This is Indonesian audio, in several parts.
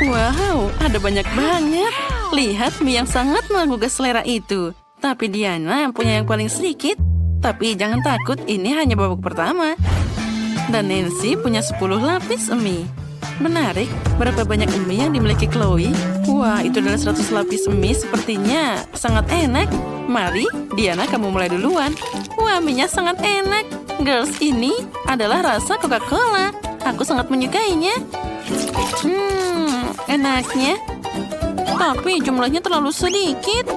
Wow, ada banyak banget. Lihat mie yang sangat menggugah selera itu. Tapi Diana punya yang paling sedikit. Tapi jangan takut, ini hanya babak pertama. Dan Nancy punya 10 lapis mie. Menarik, berapa banyak mie yang dimiliki Chloe? Wah, itu adalah 100 lapis mie, sepertinya sangat enak. Mari, Diana, kamu mulai duluan. Wah, mie-nya sangat enak. Girls, ini adalah rasa Coca-Cola. Aku sangat menyukainya. Enaknya. Tapi jumlahnya terlalu sedikit.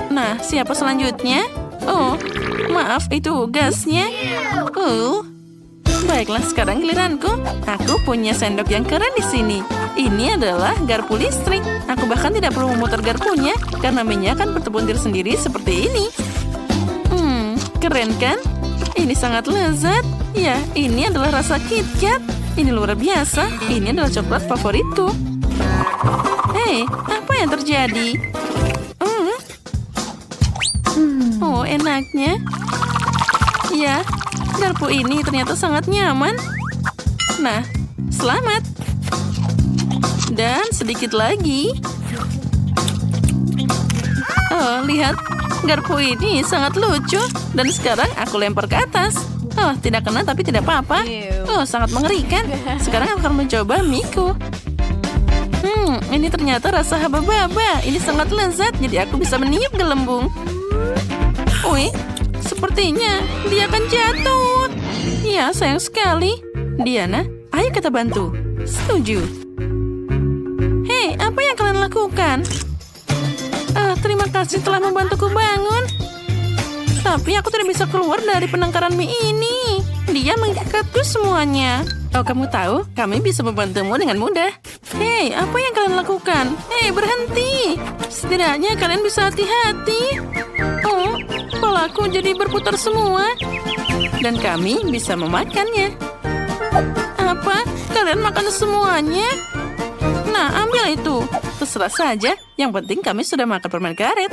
Nah, siapa selanjutnya? Oh, maaf, itu gasnya. Baiklah, sekarang giliranku. Aku punya sendok yang keren di sini. Ini adalah garpu listrik. Aku bahkan tidak perlu memutar garpunya karena minyak akan bertebuntir sendiri seperti ini. Keren kan? Ini sangat lezat. Ya, ini adalah rasa KitKat. Ini luar biasa. Ini adalah coklat favoritku. Hei, apa yang terjadi? Oh, enaknya. Ya, garpu ini ternyata sangat nyaman. Nah, selamat. Dan sedikit lagi. Oh, lihat. Garpu ini sangat lucu. Dan sekarang aku lempar ke atas. Oh, tidak kena tapi tidak apa-apa. Oh, sangat mengerikan. Sekarang aku akan mencoba miku. Ini ternyata rasa haba-baba. Ini sangat lezat, jadi aku bisa meniup gelembung. Wih, sepertinya dia akan jatuh. Ya, sayang sekali. Diana, ayo kita bantu. Setuju. Hei, apa yang kalian lakukan? Terima kasih telah membantuku bangun. Tapi aku tidak bisa keluar dari penangkaran mie ini. Dia mengikatku semuanya. Oh, kamu tahu, kami bisa membantumu dengan mudah. Hei, apa yang kalian lakukan? Hei, berhenti. Setidaknya kalian bisa hati-hati. Oh, kepalaku jadi berputar semua. Dan kami bisa memakannya. Apa? Kalian makan semuanya? Nah, ambil itu. Terserah saja. Yang penting kami sudah makan permen karet.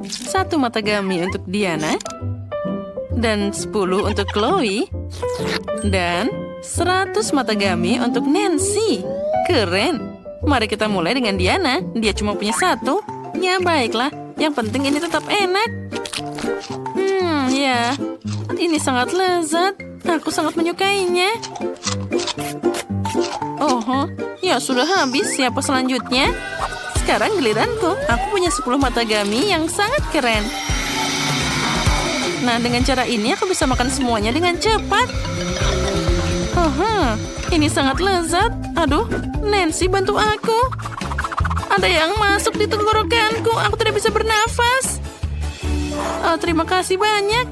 1 mata gami untuk Diana. Dan 10 untuk Chloe. Dan 100 mata gami untuk Nancy. Keren. Mari kita mulai dengan Diana. Dia cuma punya 1. Ya, baiklah. Yang penting ini tetap enak. Ya. Ini sangat lezat. Aku sangat menyukainya. Oh, ya sudah habis. Siapa selanjutnya? Sekarang giliranku. Aku punya 10 mata gami yang sangat keren. Nah, dengan cara ini aku bisa makan semuanya dengan cepat. Ini sangat lezat. Aduh, Nancy, bantu aku. Ada yang masuk di tenggorokanku. Aku tidak bisa bernafas. Oh, terima kasih banyak.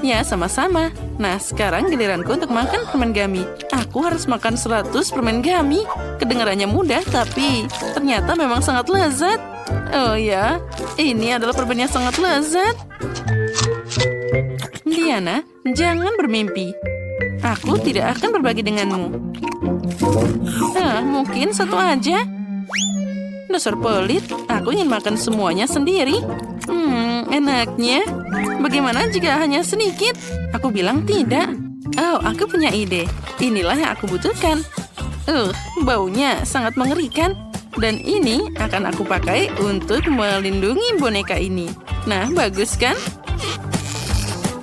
Ya, sama-sama. Nah, sekarang giliranku untuk makan permen gami. Aku harus makan 100 permen gami. Kedengarannya mudah, tapi ternyata memang sangat lezat. Oh ya, ini adalah permen yang sangat lezat. Diana, jangan bermimpi. Aku tidak akan berbagi denganmu. Mungkin 1 aja. Dasar pelit, aku ingin makan semuanya sendiri. Enaknya. Bagaimana jika hanya sedikit? Aku bilang tidak. Oh, aku punya ide. Inilah yang aku butuhkan. Baunya sangat mengerikan. Dan ini akan aku pakai untuk melindungi boneka ini. Nah, bagus kan?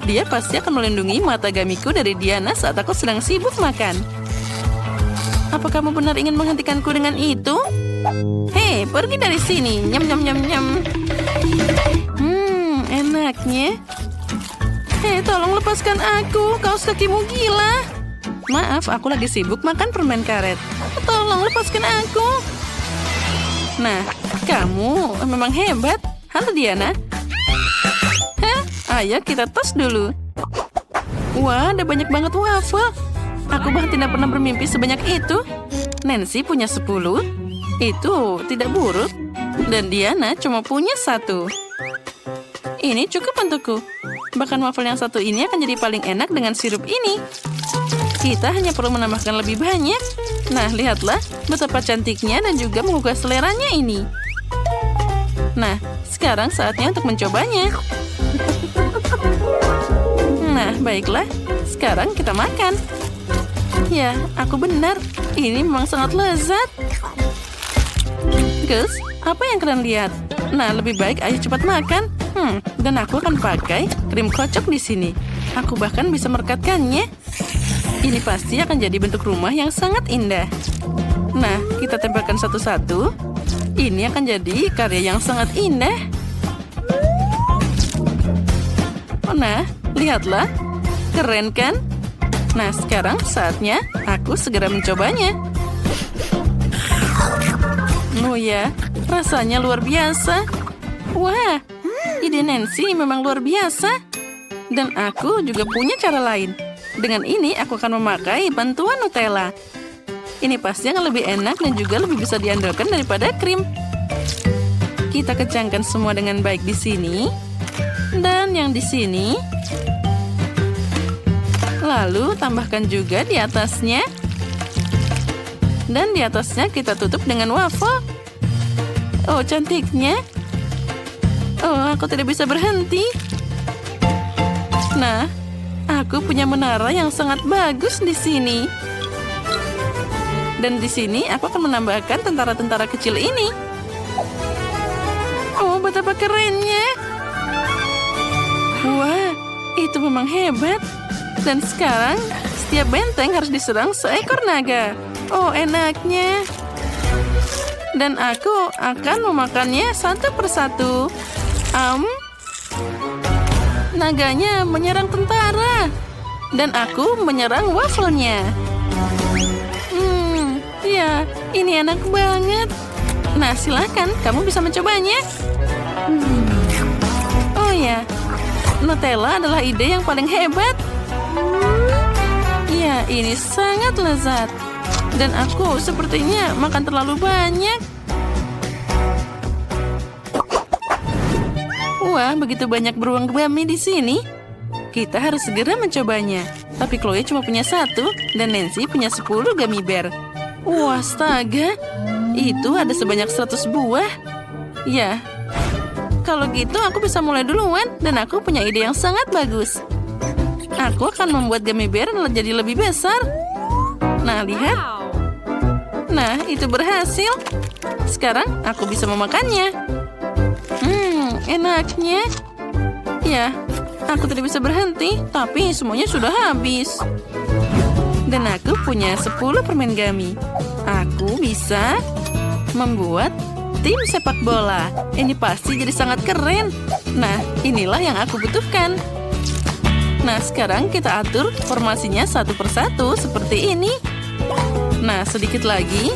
Dia pasti akan melindungi mata gamiku dari Diana saat aku sedang sibuk makan. Apa kamu benar ingin menghentikanku dengan itu? Hei, pergi dari sini. Nyam, nyam, nyam, nyam. Enaknya. Hei, tolong lepaskan aku. Kaos kakimu gila. Maaf, aku lagi sibuk makan permen karet. Tolong lepaskan aku. Nah, kamu memang hebat. Halo, Diana. Ayo kita tos dulu. Wah, ada banyak banget waffle. Aku bahkan tidak pernah bermimpi sebanyak itu. Nancy punya 10. Itu tidak buruk. Dan Diana cuma punya 1. Ini cukup untukku. Bahkan waffle yang 1 ini akan jadi paling enak dengan sirup ini. Kita hanya perlu menambahkan lebih banyak. Nah, lihatlah betapa cantiknya dan juga menggugah seleranya ini. Nah, sekarang saatnya untuk mencobanya. Nah, baiklah. Sekarang kita makan. Ya, aku benar. Ini memang sangat lezat. Gus, apa yang kalian lihat? Nah, lebih baik ayo cepat makan. Dan aku akan pakai krim kocok di sini. Aku bahkan bisa merekatkannya. Ini pasti akan jadi bentuk rumah yang sangat indah. Nah, kita tempelkan satu-satu. Ini akan jadi karya yang sangat indah. Nah, lihatlah. Keren kan? Nah, sekarang saatnya aku segera mencobanya. Oh ya, rasanya luar biasa. Wah, ide Nancy memang luar biasa. Dan aku juga punya cara lain. Dengan ini aku akan memakai bantuan Nutella. Ini pasti akan lebih enak dan juga lebih bisa diandalkan daripada krim. Kita kencangkan semua dengan baik di sini. Dan yang di sini. Lalu tambahkan juga di atasnya. Dan di atasnya kita tutup dengan waffle. Oh, cantiknya. Oh, aku tidak bisa berhenti. Nah, aku punya menara yang sangat bagus di sini. Dan di sini aku akan menambahkan tentara-tentara kecil ini. Oh, betapa kerennya. Wah, itu memang hebat. Dan sekarang, setiap benteng harus diserang seekor naga. Oh, enaknya. Dan aku akan memakannya satu persatu. Naganya menyerang tentara. Dan aku menyerang wafelnya. Ya, ini enak banget. Nah, silakan, kamu bisa mencobanya. Oh ya, Nutella adalah ide yang paling hebat. Ya, ini sangat lezat. Dan aku sepertinya makan terlalu banyak. Wah, begitu banyak beruang gummy di sini. Kita harus segera mencobanya. Tapi Chloe cuma punya 1 dan Nancy punya 10 gummy bear. Wah, astaga. Itu ada sebanyak 100 buah. Ya, kalau gitu aku bisa mulai duluan dan aku punya ide yang sangat bagus. Aku akan membuat gummy bear jadi lebih besar. Nah, lihat. Nah, itu berhasil. Sekarang aku bisa memakannya. Enaknya. Ya, aku tidak bisa berhenti, tapi semuanya sudah habis. Dan aku punya 10 permen gummy. Aku bisa membuat tim sepak bola. Ini pasti jadi sangat keren. Nah, inilah yang aku butuhkan. Nah, sekarang kita atur formasinya satu persatu seperti ini. Nah, sedikit lagi.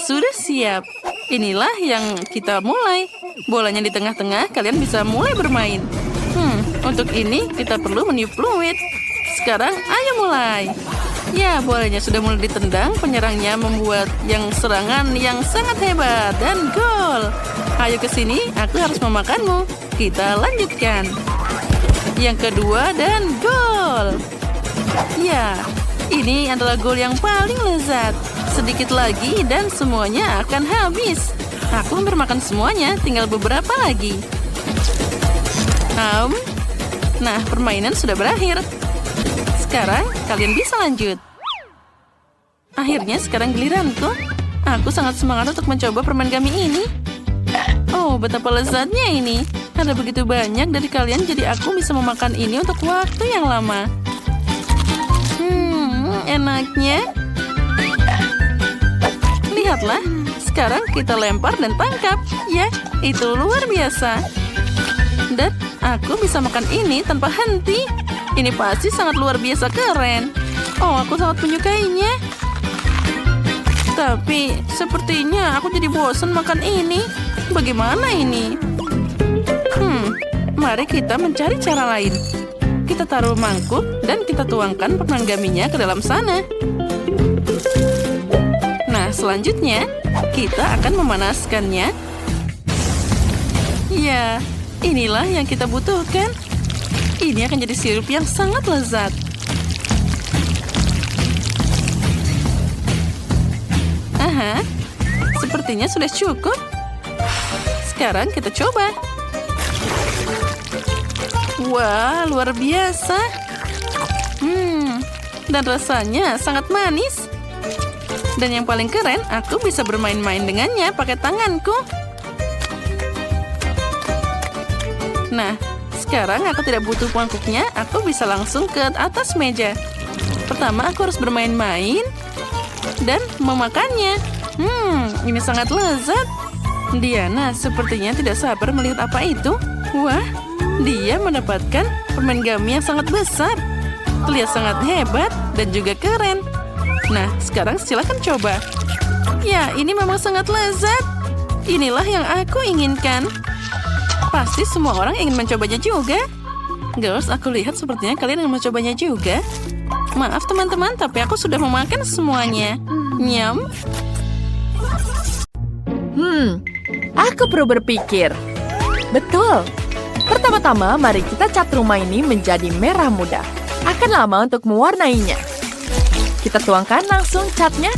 Sudah siap. Inilah yang kita mulai. Bolanya di tengah-tengah, kalian bisa mulai bermain. Untuk ini kita perlu meniup fluid. Sekarang, ayo mulai. Ya, bolanya sudah mulai ditendang. Penyerangnya membuat yang serangan yang sangat hebat. Dan gol. Ayo ke sini, aku harus memakanmu. Kita lanjutkan. Yang kedua dan gol. Ya, ini adalah gol yang paling lezat. Sedikit lagi dan semuanya akan habis. Aku hampir makan semuanya, tinggal beberapa lagi. Nah, permainan sudah berakhir. Sekarang kalian bisa lanjut. Akhirnya sekarang giliranku. Aku sangat semangat untuk mencoba permen gummy ini. Oh, betapa lezatnya ini. Ada begitu banyak dari kalian, jadi aku bisa memakan ini untuk waktu yang lama. Enaknya. Lihatlah, sekarang kita lempar dan tangkap. Ya, itu luar biasa. Dan aku bisa makan ini tanpa henti. Ini pasti sangat luar biasa keren. Oh, aku sangat menyukainya. Tapi sepertinya aku jadi bosan makan ini. Bagaimana ini? Mari kita mencari cara lain. Kita taruh mangkuk dan kita tuangkan permen gummy-nya ke dalam sana. Nah, selanjutnya kita akan memanaskannya. Ya, inilah yang kita butuhkan. Ini akan jadi sirup yang sangat lezat. Aha, sepertinya sudah cukup. Sekarang kita coba. Wah, luar biasa. Dan rasanya sangat manis. Dan yang paling keren, aku bisa bermain-main dengannya pakai tanganku. Nah, sekarang aku tidak butuh mangkuknya, aku bisa langsung ke atas meja. Pertama, aku harus bermain-main dan memakannya. Ini sangat lezat. Diana sepertinya tidak sabar melihat apa itu. Wah, dia mendapatkan permen gummy yang sangat besar. Terlihat sangat hebat dan juga keren. Nah, sekarang silakan coba. Ya, ini memang sangat lezat. Inilah yang aku inginkan. Pasti semua orang ingin mencobanya juga. Girls, aku lihat sepertinya kalian ingin mencobanya juga. Maaf teman-teman, tapi aku sudah memakan semuanya. Nyam. Aku perlu berpikir. Betul. Pertama-tama, mari kita cat rumah ini menjadi merah muda. Akan lama untuk mewarnainya. Kita tuangkan langsung catnya.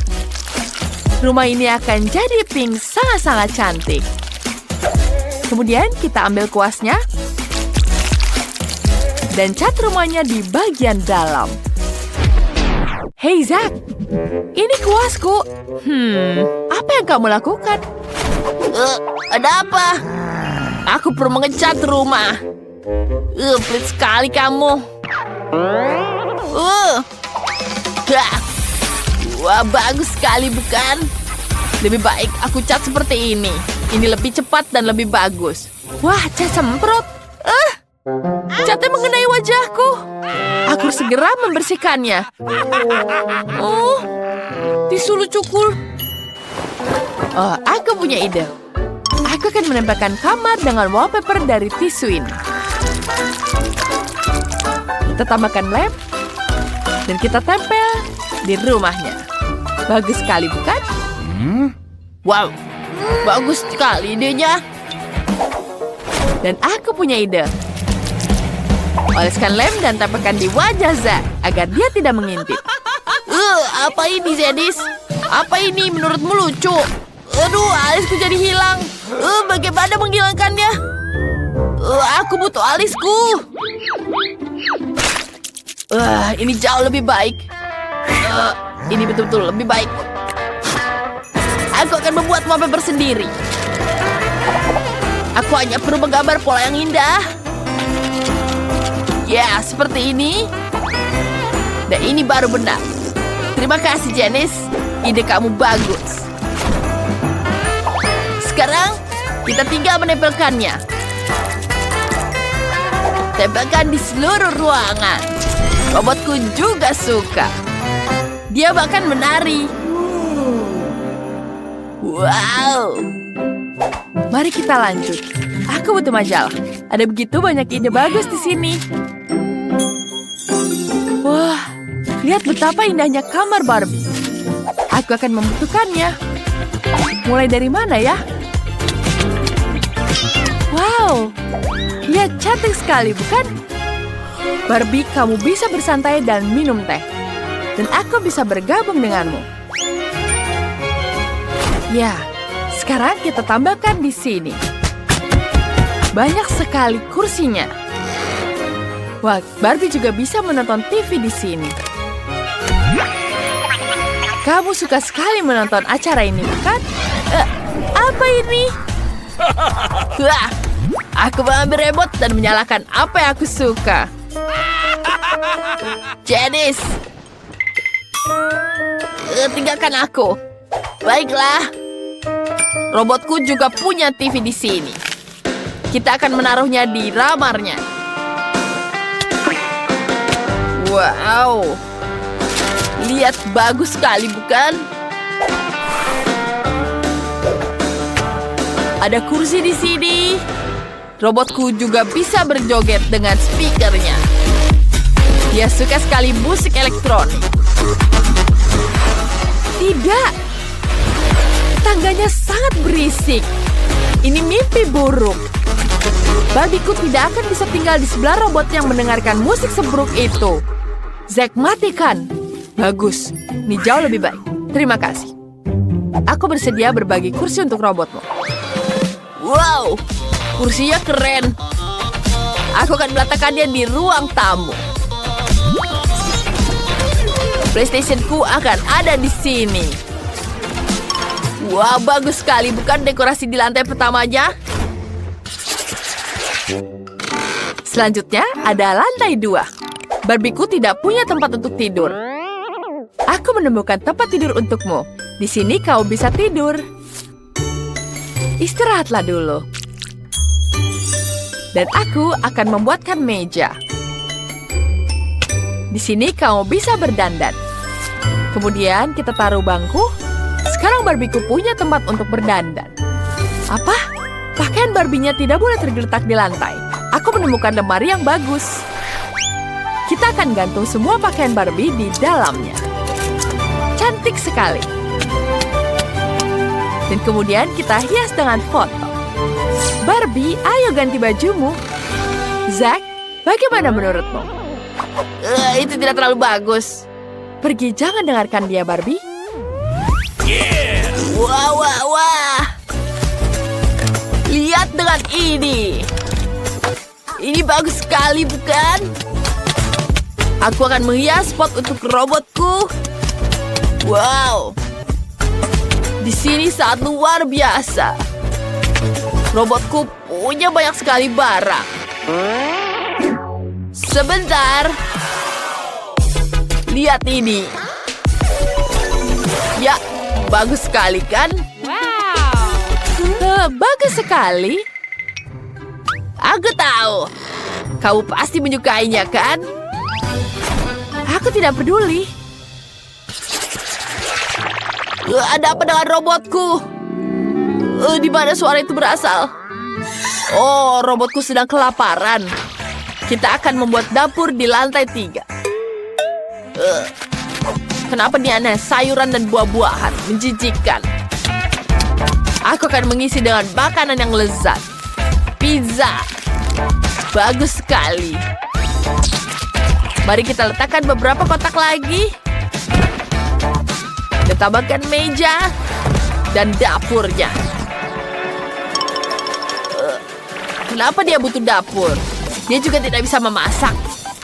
Rumah ini akan jadi pink sangat-sangat cantik. Kemudian kita ambil kuasnya. Dan cat rumahnya di bagian dalam. Hei Zack, ini kuasku. Apa yang kamu lakukan? Ada apa? Aku perlu mengecat rumah. Pelit sekali kamu. Wah, bagus sekali bukan? Lebih baik aku cat seperti ini. Ini lebih cepat dan lebih bagus. Wah, cat semprot. Catnya mengenai wajahku. Aku harus segera membersihkannya. Tisu lucuku. Aku punya ide. Aku akan menempelkan kamar dengan wallpaper dari tisu ini. Kita tambahkan lem. Dan kita tempel di rumahnya. Bagus sekali, bukan? Wow, bagus sekali idenya. Dan aku punya ide. Oleskan lem dan tempelkan di wajah Zack agar dia tidak mengintip. Apa ini, Zedis? Apa ini menurutmu lucu? Aduh, alisku jadi hilang. Bagaimana menghilangkannya? Aku butuh alisku. Ini jauh lebih baik. Ini betul-betul lebih baik. Aku akan membuat wallpaper sendiri. Aku hanya perlu menggambar pola yang indah. Ya, seperti ini. Dan ini baru benar. Terima kasih, Janice. Ide kamu bagus. Sekarang, kita tinggal menempelkannya. Tempelkan di seluruh ruangan. Robotku juga suka. Dia bahkan menari. Wow. Mari kita lanjut. Aku butuh majalah. Ada begitu banyak ide bagus di sini. Wah, lihat betapa indahnya kamar Barbie. Aku akan membutuhkannya. Mulai dari mana ya? Wow, lihat cantik sekali, bukan? Barbie, kamu bisa bersantai dan minum teh. Dan aku bisa bergabung denganmu. Ya, sekarang kita tambahkan di sini. Banyak sekali kursinya. Wah, Barbie juga bisa menonton TV di sini. Kamu suka sekali menonton acara ini, bukan? Apa ini? Wah, aku mengambil remote dan menyalakan apa yang aku suka. Janice, tinggalkan aku. Baiklah. Robotku juga punya TV di sini. Kita akan menaruhnya di ramarnya. Wow. Lihat, bagus sekali, bukan? Ada kursi di sini. Robotku juga bisa berjoget dengan speakernya. Dia suka sekali musik elektronik. Tidak. Tangganya sangat berisik. Ini mimpi buruk. Barbieku tidak akan bisa tinggal di sebelah robot yang mendengarkan musik seburuk itu. Zack, matikan. Bagus. Ini jauh lebih baik. Terima kasih. Aku bersedia berbagi kursi untuk robotmu. Wow, kursinya keren. Aku akan meletakkannya di ruang tamu. PlayStation-ku akan ada di sini. Wah, bagus sekali, bukan dekorasi di lantai pertamanya? Selanjutnya ada lantai 2. Barbieku tidak punya tempat untuk tidur. Aku menemukan tempat tidur untukmu. Di sini kau bisa tidur. Istirahatlah dulu. Dan aku akan membuatkan meja. Di sini kau bisa berdandan. Kemudian kita taruh bangku. Sekarang Barbieku punya tempat untuk berdandan. Apa? Pakaian Barbie-nya tidak boleh tergeletak di lantai. Aku menemukan lemari yang bagus. Kita akan gantung semua pakaian Barbie di dalamnya. Cantik sekali. Dan kemudian kita hias dengan foto. Barbie, ayo ganti bajumu. Zack, bagaimana menurutmu? Itu tidak terlalu bagus. Pergi, jangan dengarkan dia, Barbie. Wah, wah, wah. Lihat dengan ini. Ini bagus sekali, bukan? Aku akan menghias pot untuk robotku. Wow. Di sini sangat luar biasa. Robotku punya banyak sekali barang. Sebentar. Lihat ini. Ya, bagus sekali kan? Wow. Bagus sekali. Aku tahu. Kamu pasti menyukainya, kan? Aku tidak peduli. Ada apa dengan robotku? Di mana suara itu berasal? Oh, robotku sedang kelaparan. Kita akan membuat dapur di lantai 3. Kenapa ini aneh? Sayuran dan buah-buahan. Menjijikkan. Aku akan mengisi dengan makanan yang lezat. Pizza. Bagus sekali. Mari kita letakkan beberapa kotak lagi. Kita tambahkan meja dan dapurnya. Kenapa dia butuh dapur? Dia juga tidak bisa memasak.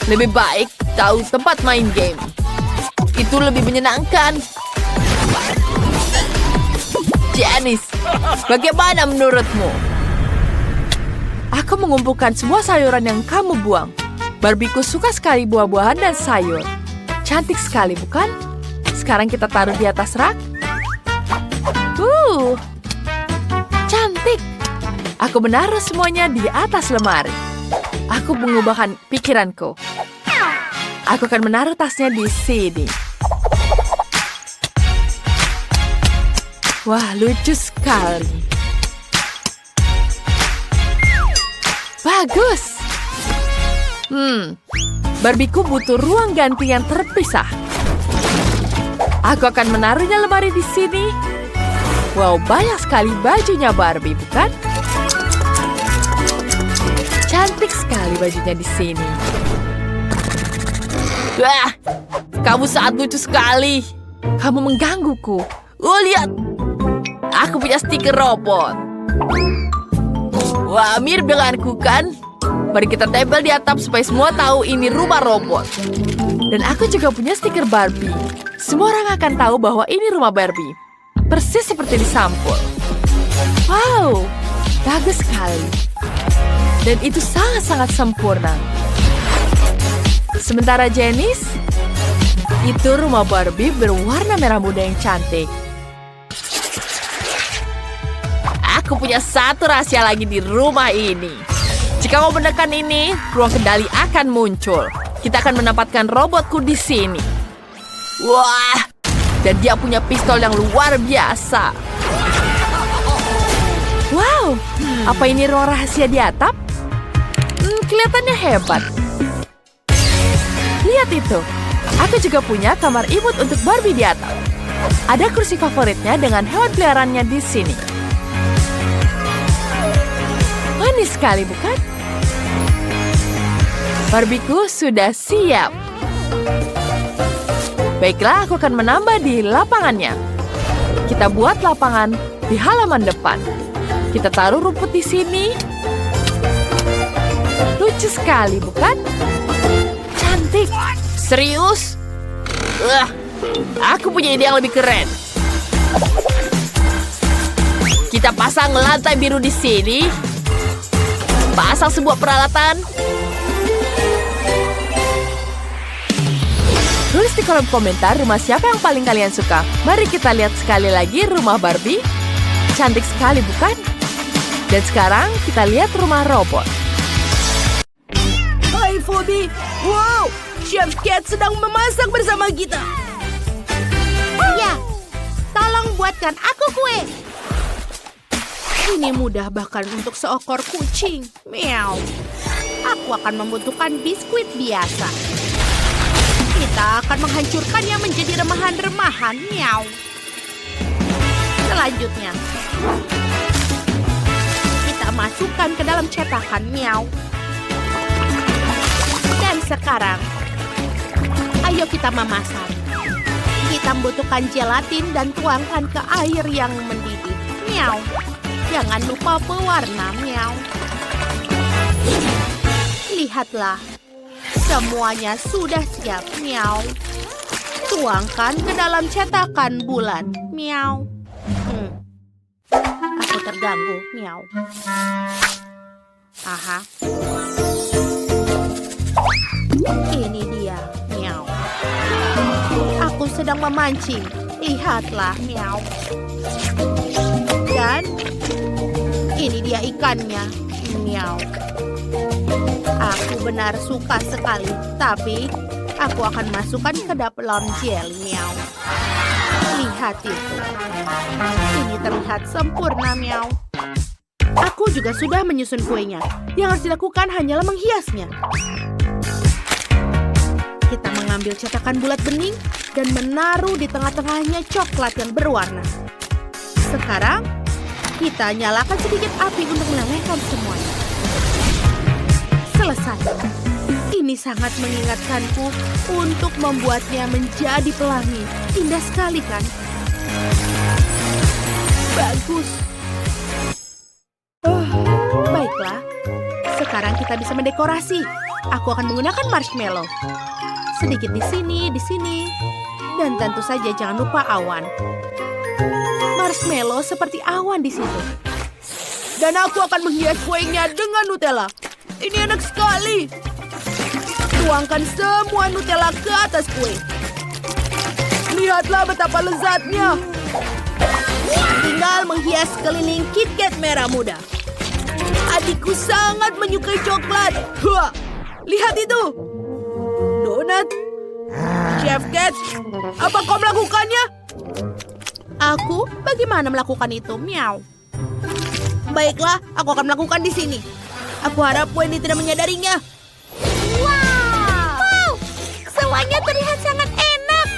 Lebih baik tahu tempat main game. Itu lebih menyenangkan. Janice, bagaimana menurutmu? Aku mengumpulkan semua sayuran yang kamu buang. Barbieku suka sekali buah-buahan dan sayur. Cantik sekali, bukan? Sekarang kita taruh di atas rak. Cantik. Aku menaruh semuanya di atas lemari. Aku mengubahkan pikiranku. Aku akan menaruh tasnya di sini. Wah, lucu sekali. Bagus. Barbieku butuh ruang ganti yang terpisah. Aku akan menaruhnya lemari di sini. Wow, banyak sekali bajunya Barbie, bukan? Cantik sekali bajunya di sini. Wah, kamu sangat lucu sekali. Kamu menggangguku. Oh, lihat. Aku punya stiker robot. Wah, mirip denganku, kan? Mari kita tempel di atap supaya semua tahu ini rumah robot. Dan aku juga punya stiker Barbie. Semua orang akan tahu bahwa ini rumah Barbie. Persis seperti di sampul. Wow, bagus sekali. Dan itu sangat-sangat sempurna. Sementara Janice, itu rumah Barbie berwarna merah muda yang cantik. Aku punya satu rahasia lagi di rumah ini. Jika mau menekan ini, ruang kendali akan muncul. Kita akan menempatkan robotku di sini. Wah, dan dia punya pistol yang luar biasa. Wow, apa ini ruang rahasia di atap? Kelihatannya hebat. Lihat itu. Aku juga punya kamar imut untuk Barbie di atap. Ada kursi favoritnya dengan hewan peliharaannya di sini. Manis sekali, bukan? Barbieku sudah siap. Baiklah, aku akan menambah di lapangannya. Kita buat lapangan di halaman depan. Kita taruh rumput di sini. Lucu sekali, bukan? Cantik. Serius? Aku punya ide yang lebih keren. Kita pasang lantai biru di sini. Pasang sebuah peralatan. Tulis di kolom komentar rumah siapa yang paling kalian suka. Mari kita lihat sekali lagi rumah Barbie. Cantik sekali, bukan? Dan sekarang kita lihat rumah robot. Hai Phoebe, wow, Chef Cat sedang memasak bersama kita. Ya, tolong buatkan aku kue. Ini mudah bahkan untuk seekor kucing. Meow. Aku akan membutuhkan biskuit biasa. Kita akan menghancurkannya menjadi remahan-remahan. Meow. Selanjutnya, kita masukkan ke dalam cetakan. Meow. Dan sekarang, ayo kita memasak. Kita membutuhkan gelatin dan tuangkan ke air yang mendidih. Meow. Jangan lupa pewarna. Meow. Lihatlah. Semuanya sudah siap. Meow. Tuangkan ke dalam cetakan bulat. Meow. Aku terganggu. Meow. Aha. Ini dia. Meow. Aku sedang memancing. Lihatlah. Meow. Dan ini dia ikannya. Meow. Aku benar suka sekali, tapi aku akan masukkan ke dalam jelly. Meow. Lihat itu. Ini terlihat sempurna. Meow. Aku juga sudah menyusun kuenya. Yang harus dilakukan hanyalah menghiasnya. Kita mengambil cetakan bulat bening dan menaruh di tengah-tengahnya coklat yang berwarna. Sekarang, kita nyalakan sedikit api untuk melelehkan semuanya. Selesai. Ini sangat mengingatkanku untuk membuatnya menjadi pelangi. Indah sekali, kan? Bagus. Baiklah. Sekarang kita bisa mendekorasi. Aku akan menggunakan marshmallow. Sedikit di sini, dan tentu saja jangan lupa awan. Marshmallow seperti awan di situ. Dan aku akan menghias kuenya dengan Nutella. Ini enak sekali. Tuangkan semua Nutella ke atas kue. Lihatlah betapa lezatnya. Tinggal menghias keliling KitKat merah muda. Adikku sangat menyukai coklat. Wah, lihat itu. Donat. Chef Cat, apa kau melakukannya? Aku bagaimana melakukan itu? Meow. Baiklah, aku akan melakukan di sini. Aku harap Wendy tidak menyadarinya. Wow, semuanya terlihat sangat enak.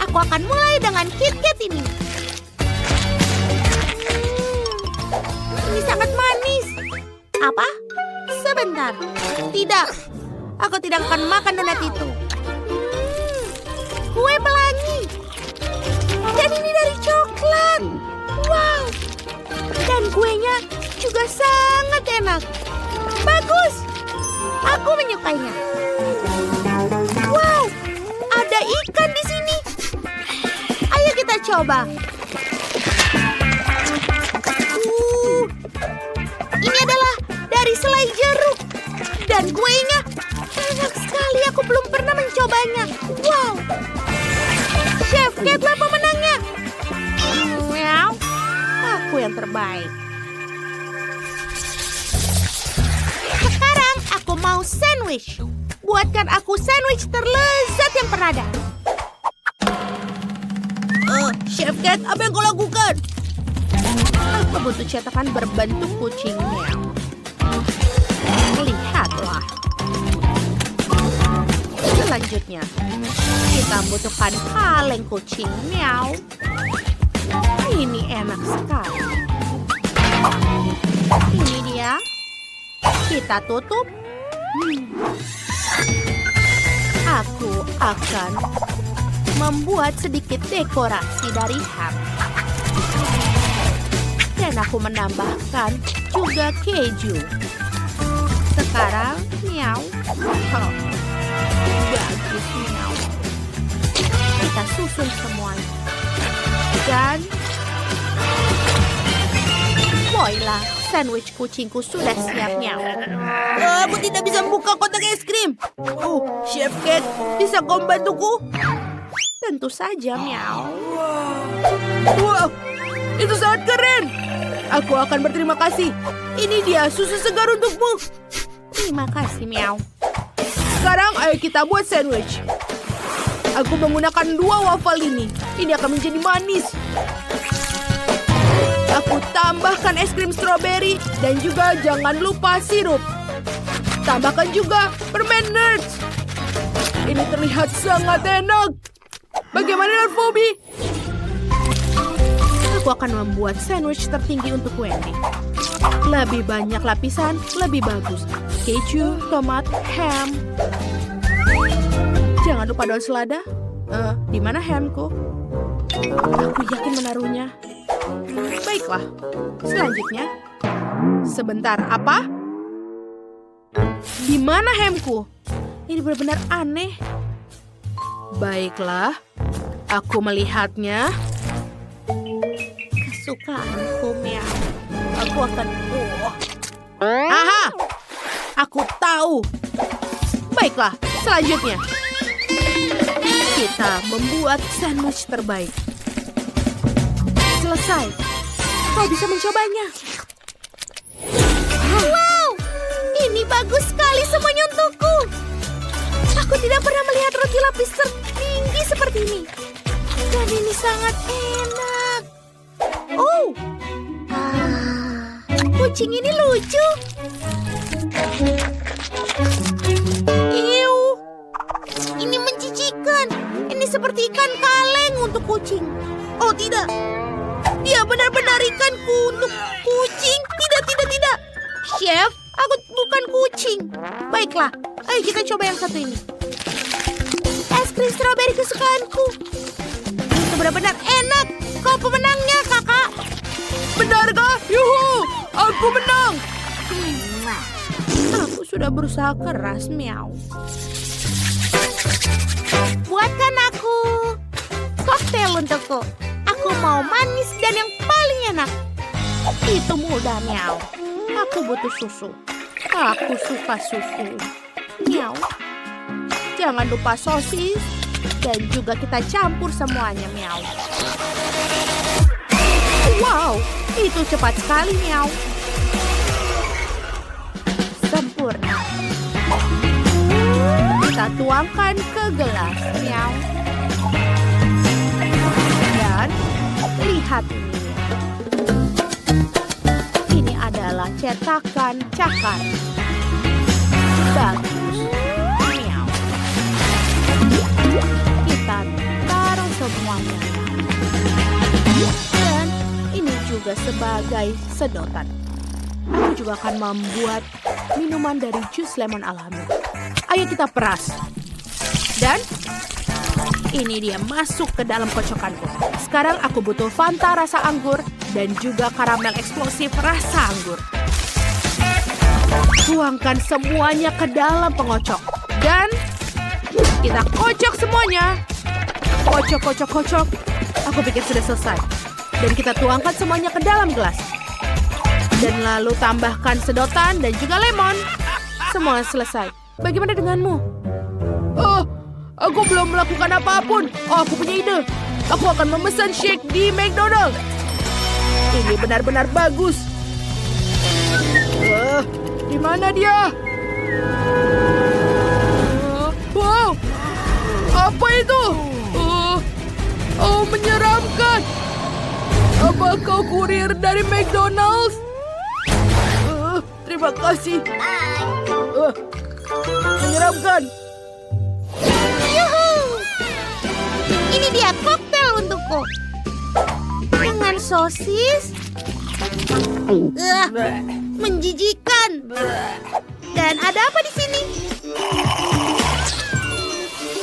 Aku akan mulai dengan KitKat ini. Ini sangat manis. Apa? Sebentar. Tidak. Aku tidak akan makan donat itu. Kue pelangi. Dan ini dari coklat. Wow. Dan kuenya juga sangat enak. Bagus. Aku menyukainya. Wow. Ada ikan di sini. Ayo kita coba. Ini adalah dari selai jeruk. Dan kuenya enak sekali. Aku belum pernah mencobanya. Wow. Chef Cat-lah pemenangnya. Meow. Aku yang terbaik. Sekarang aku mau sandwich. Buatkan aku sandwich terlezat yang pernah ada. Chef Cat, apa yang kau lakukan? Aku butuh cetakan berbentuk kucing. Meow. Lihatlah. Selanjutnya, kita membutuhkan kaleng kucing. Meow. Ini enak sekali. Ini dia. Kita tutup. Aku akan membuat sedikit dekorasi dari ham. Dan aku menambahkan juga keju. Sekarang, meow. Oh, bagus, meow. Kita susun semuanya. Dan Baiklah, sandwich kucingku sudah siap, Meow. Aku tidak bisa membuka kotak es krim. Oh, Chef Cat, bisa kau membantuku? Tentu saja, Meow. Wow, itu sangat keren. Aku akan berterima kasih. Ini dia susu segar untukmu. Terima kasih, Meow. Sekarang ayo kita buat sandwich. Aku menggunakan 2 waffle ini. Ini akan menjadi manis. Aku tambahkan es krim stroberi dan juga jangan lupa sirup. Tambahkan juga permen Nerds. Ini terlihat sangat enak. Bagaimana dengan Phoebe? Aku akan membuat sandwich tertinggi untuk Wendy. Lebih banyak lapisan, lebih bagus. Keju, tomat, ham. Jangan lupa daun selada. Di mana hamku? Aku yakin menaruhnya. Baiklah. Selanjutnya. Sebentar, apa? Di mana hamku? Ini benar-benar aneh. Baiklah. Aku melihatnya. Kesukaanku, Meow. Aku akan... Aha! Aku tahu. Baiklah, selanjutnya. Kita membuat sandwich terbaik. Selesai. Kau bisa mencobanya. Wow! Ini bagus sekali semuanya untukku. Aku tidak pernah melihat roti lapis tertinggi seperti ini. Dan ini sangat enak. Oh! Kucing ini lucu. Iu. Ini menjijikan. Ini seperti ikan kaleng untuk kucing. Oh tidak. Dia benar-benar ikanku untuk kucing. Tidak. Chef, aku bukan kucing. Baiklah, ayo kita coba yang satu ini. Es krim stroberi kesukaanku. Itu benar-benar enak. Kau pemenangnya, kakak. Benarkah? Yuhu! Aku menang. Aku sudah berusaha keras, Meow. Buatkan aku koktail untukku. Aku mau manis dan yang paling enak. Itu mudah, Meow. Aku butuh susu. Aku suka susu. Meow. Jangan lupa sosis. Dan juga kita campur semuanya, Meow. Wow, itu cepat sekali, Meow. Sempurna. Kita tuangkan ke gelas, Meow. Dan lihat ini. Ini adalah cetakan cakar. Bagus. Meow. Kita taruh semuanya. Dan ini juga sebagai sedotan. Aku juga akan membuat minuman dari jus lemon alami. Ayo kita peras. Dan ini dia masuk ke dalam kocokanku. Sekarang aku butuh Fanta rasa anggur dan juga karamel eksplosif rasa anggur. Tuangkan semuanya ke dalam pengocok. Dan kita kocok semuanya. Kocok. Aku pikir sudah selesai. Dan kita tuangkan semuanya ke dalam gelas. Dan lalu tambahkan sedotan dan juga lemon. Semua selesai. Bagaimana denganmu? Oh, aku belum melakukan apapun. Oh, aku punya ide. Aku akan memesan shake di McDonald's. Ini benar-benar bagus. Di mana dia? Wow, apa itu? Menyeramkan. Apa kau kurir dari McDonald's? Terima kasih. Menyeramkan. Yuhu! Ini dia koktail untukku. Dengan sosis. Menjijikan. Dan ada apa di sini?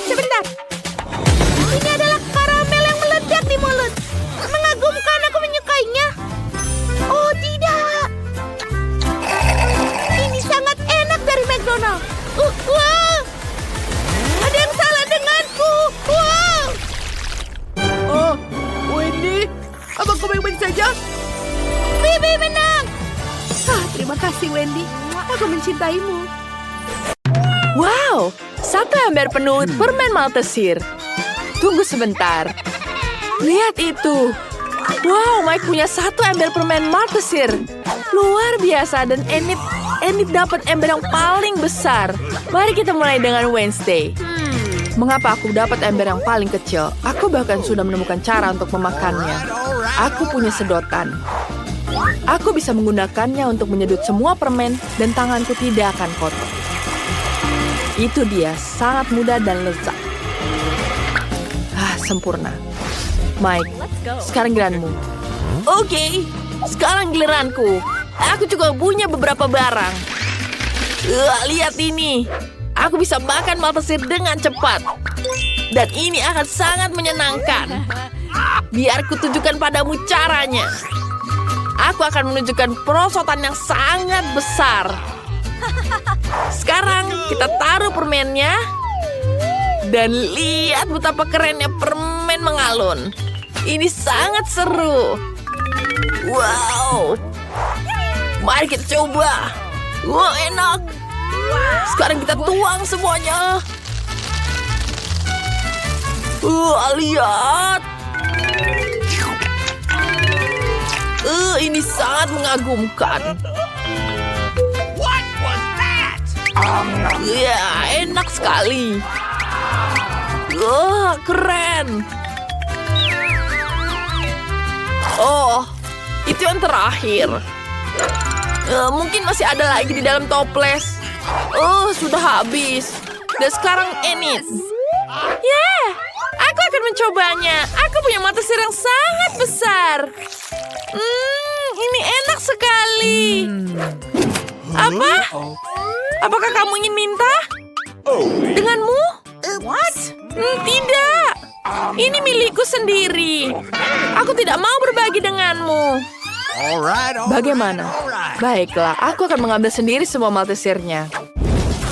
Sebentar. Ini adalah karamel yang meledak di mulut. Mengagumkan, aku menyukainya. Oh tidak. Ini sangat enak dari McDonald's. Wow. Ada yang salah denganku. Wow. Oh, Wendy, apa kau baik-baik saja? Bibi menang. kasih, Wendy. Aku mencintaimu. Wow, satu ember penuh permen Maltesir. Tunggu sebentar. Lihat itu. Wow, Mike punya satu ember permen Maltesir. Luar biasa dan Enid dapat ember yang paling besar. Mari kita mulai dengan Wednesday. Mengapa aku dapat ember yang paling kecil? Aku bahkan sudah menemukan cara untuk memakannya. Aku punya sedotan. Aku bisa menggunakannya untuk menyedot semua permen dan tanganku tidak akan kotor. Itu dia, sangat mudah dan lezat. Sempurna. Mike, sekarang giliranmu. Oke, sekarang giliranku. Aku juga punya beberapa barang. Lihat ini. Aku bisa makan Maltesir dengan cepat. Dan ini akan sangat menyenangkan. Biar kutunjukkan padamu caranya. Aku akan menunjukkan perosotan yang sangat besar. Sekarang kita taruh permennya. Dan lihat betapa kerennya permen mengalun. Ini sangat seru. Wow. Mari kita coba. Wow, enak. Sekarang kita tuang semuanya. Lihat. Ini sangat mengagumkan. Ya, enak sekali. Keren. Oh, itu yang terakhir. Mungkin masih ada lagi di dalam toples. Sudah habis. Dan sekarang Enid. Aku akan mencobanya. Aku punya Maltesir yang sangat besar. Ini enak sekali. Apa? Apakah kamu ingin minta? Denganmu? Tidak. Ini milikku sendiri. Aku tidak mau berbagi denganmu. Bagaimana? Baiklah, aku akan mengambil sendiri semua Maltesirnya.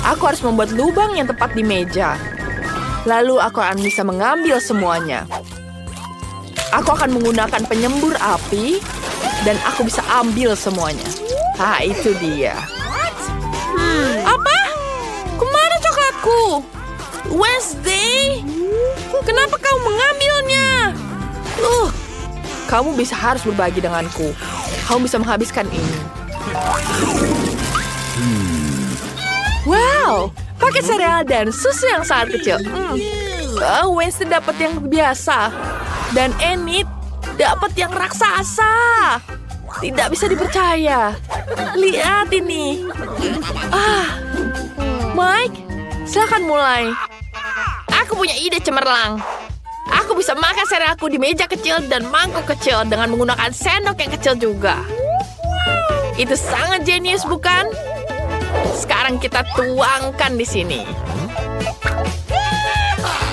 Aku harus membuat lubang yang tepat di meja. Lalu aku akan bisa mengambil semuanya. Aku akan menggunakan penyembur api. Dan aku bisa ambil semuanya. Itu dia. Apa? Kemana coklatku? Wednesday? Kenapa kau mengambilnya? Kamu harus berbagi denganku. Kamu bisa menghabiskan ini. Wow, pakai sereal dan susu yang sangat kecil. Wednesday dapat yang biasa. Dan Enid dapat yang raksasa. Tidak bisa dipercaya. Lihat ini. Mike, silakan mulai. Aku punya ide cemerlang. Aku bisa makan serealku di meja kecil dan mangkuk kecil dengan menggunakan sendok yang kecil juga. Itu sangat jenius, bukan? Sekarang kita tuangkan di sini.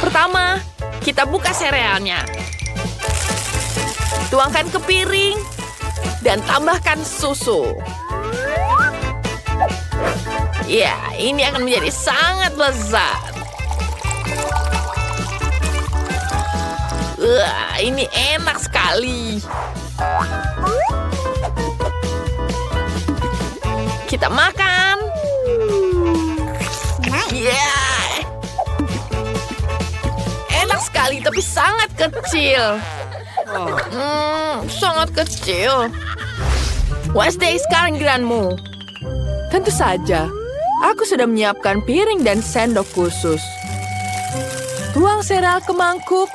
Pertama, kita buka serealnya. Tuangkan ke piring dan tambahkan susu. Ya, ini akan menjadi sangat lezat. Ini enak sekali. Kita makan. Enak sekali, tapi sangat kecil. Sangat kecil. Wednesday, sekarang giliranmu. Tentu saja. Aku sudah menyiapkan piring dan sendok khusus. Tuang sereal ke mangkuk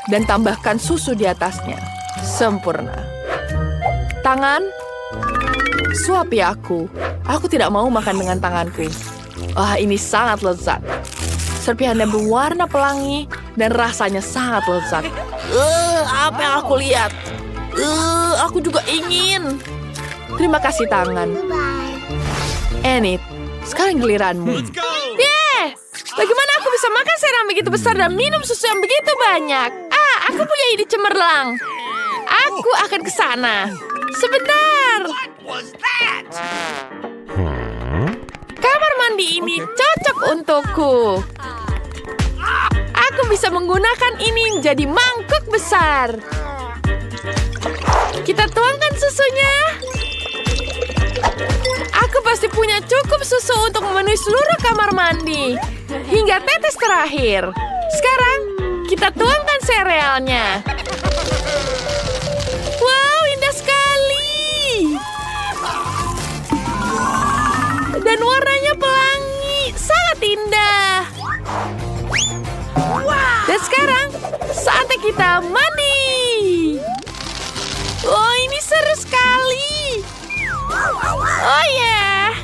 dan tambahkan susu di atasnya. Sempurna. Tangan. Suapi aku. Aku tidak mau makan dengan tanganku. Ini sangat lezat. Serpihannya berwarna pelangi dan rasanya sangat lezat. Apa yang aku lihat? Aku juga ingin. Terima kasih tangan. Enid, sekarang giliranmu. Bagaimana aku bisa makan sereal begitu besar dan minum susu yang begitu banyak? Aku punya ide cemerlang. Aku akan ke sana. Sebentar. Kamar mandi ini cocok untukku. Aku bisa menggunakan ini menjadi mangkuk besar. Kita tuangkan susunya. Aku susu untuk memenuhi seluruh kamar mandi. Hingga tetes terakhir. Sekarang, kita tuangkan serealnya. Wow, indah sekali. Dan warnanya pelangi. Sangat indah. Dan sekarang, saatnya kita mandi. Oh, ini seru sekali. Oh ya,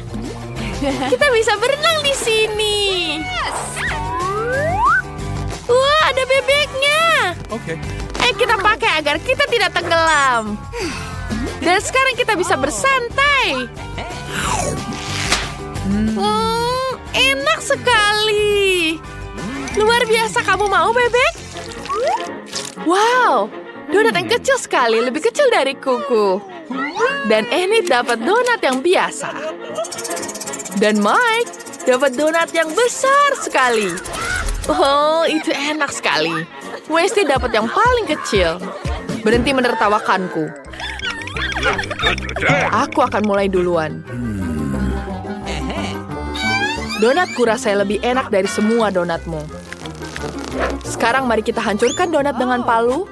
kita bisa berenang di sini. Wah, ada bebeknya. Okay. Kita pakai agar kita tidak tenggelam. Dan sekarang kita bisa bersantai. Enak sekali. Luar biasa, kamu mau, bebek? Wow, donat yang kecil sekali, lebih kecil dari kuku. Dan Enid dapat donat yang biasa. Dan Mike dapat donat yang besar sekali. Oh, itu enak sekali. Westy dapat yang paling kecil. Berhenti menertawakanku. Aku akan mulai duluan. Donatku rasanya lebih enak dari semua donatmu. Sekarang mari kita hancurkan donat dengan palu.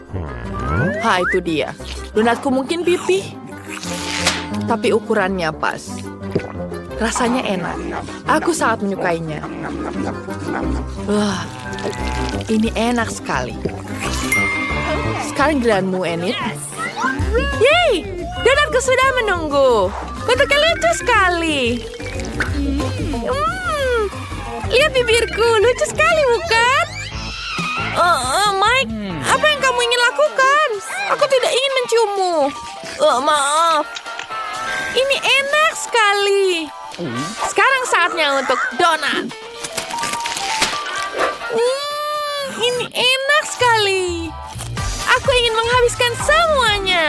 Itu dia. Donatku mungkin pipih, tapi ukurannya pas. Rasanya enak. Aku sangat menyukainya. Wah, ini enak sekali. Sekarang giliranmu, Enid. Yeay, donatku sudah menunggu. Bentuknya lucu sekali. Lihat bibirku, lucu sekali bukan? Mike, apa yang kamu ingin lakukan? Aku tidak ingin menciummu. Maaf. Ini enak sekali. Sekarang saatnya untuk donat. Ini enak sekali. Aku ingin menghabiskan semuanya.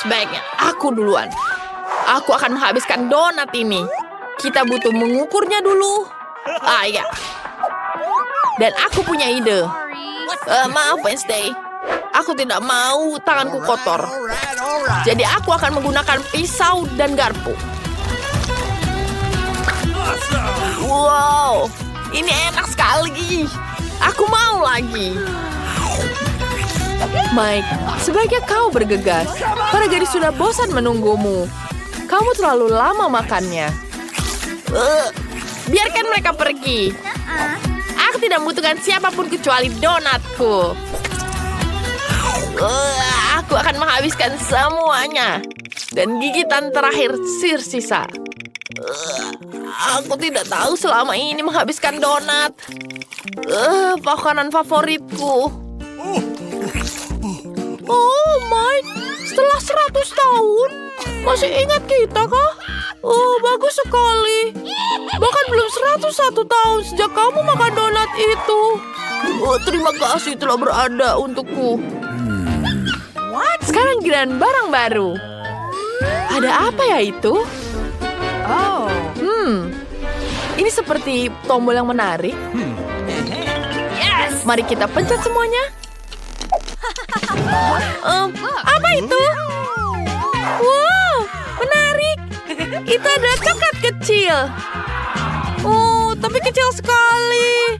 Sebaiknya aku duluan. Aku akan menghabiskan donat ini. Kita butuh mengukurnya dulu. Ya. Dan aku punya ide. Maaf, Wednesday. Aku tidak mau tanganku kotor. Jadi aku akan menggunakan pisau dan garpu. Wow, ini enak sekali. Aku mau lagi. Mike, sebaiknya kau bergegas. Para gadis sudah bosan menunggumu. Kamu terlalu lama makannya. Biarkan mereka pergi. Aku tidak membutuhkan siapapun kecuali donatku. Aku akan menghabiskan semuanya. Dan gigitan terakhir sisa. Aku tidak tahu selama ini menghabiskan donat. Makanan favoritku. Oh, Mike, setelah 100 tahun, masih ingat kita kah? Oh, bagus sekali. Bahkan belum 101 tahun sejak kamu makan donat itu. Terima kasih telah berada untukku. Sekarang giliran barang baru. Ada apa ya itu? Ini seperti tombol yang menarik. Mari kita pencet semuanya. Apa itu? Wow, menarik. Itu adalah coklat kecil. Oh, tapi kecil sekali.